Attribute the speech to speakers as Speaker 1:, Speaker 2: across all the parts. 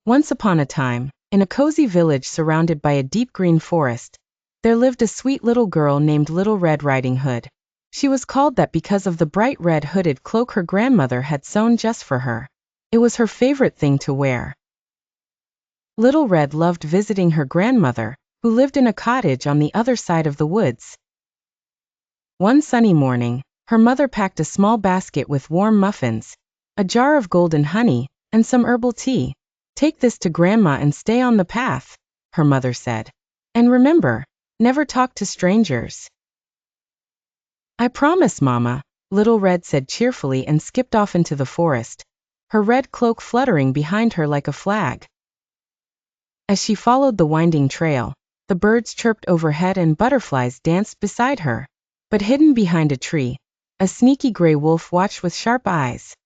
Speaker 1: Once upon a time, in a cozy village surrounded by a deep green forest, there lived a sweet little girl named Little Red Riding Hood. She was called that because of the bright red hooded cloak her grandmother had sewn just for her. It was her favorite thing to wear. Little Red loved visiting her grandmother, who lived in a cottage on the other side of the woods. One sunny morning, her mother packed a small basket with warm muffins, a jar of golden honey, and some herbal tea. "Take this to Grandma and stay on the path," her mother said. "And remember, never talk to strangers." "I promise, Mama," Little Red said cheerfully and skipped off into the forest, her red cloak fluttering behind her like a flag. As she followed the winding trail, the birds chirped overhead and butterflies danced beside her. But hidden behind a tree, a sneaky gray wolf watched with sharp eyes.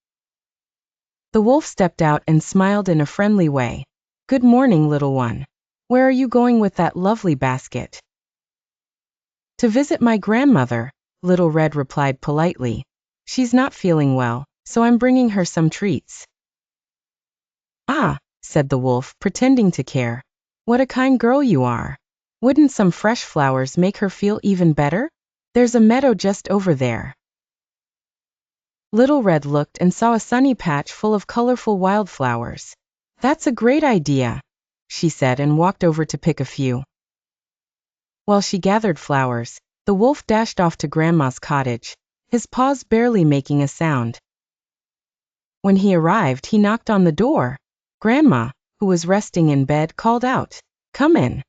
Speaker 1: The wolf stepped out and smiled in a friendly way. "Good morning, little one. Where are you going with that lovely basket?" "To visit my grandmother," Little Red replied politely. "She's not feeling well, so I'm bringing her some treats." "Ah," said the wolf, pretending to care. "What a kind girl you are. Wouldn't some fresh flowers make her feel even better? There's a meadow just over there." Little Red looked and saw a sunny patch full of colorful wildflowers. "That's a great idea," she said and walked over to pick a few. While she gathered flowers, the wolf dashed off to Grandma's cottage, his paws barely making a sound. When he arrived, he knocked on the door. Grandma, who was resting in bed, called out, "Come in."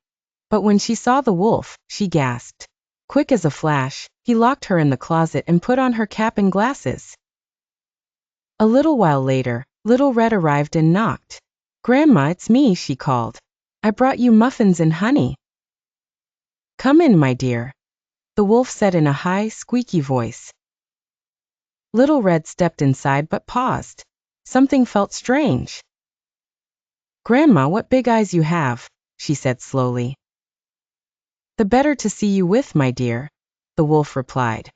Speaker 1: But when she saw the wolf, she gasped. Quick as a flash, he locked her in the closet and put on her cap and glasses. A little while later, Little Red arrived and knocked. "Grandma, it's me," she called. "I brought you muffins and honey." "Come in, my dear," the wolf said in a high, squeaky voice. Little Red stepped inside but paused. Something felt strange. "Grandma, what big eyes you have," she said slowly. "The better to see you with, my dear," the wolf replied.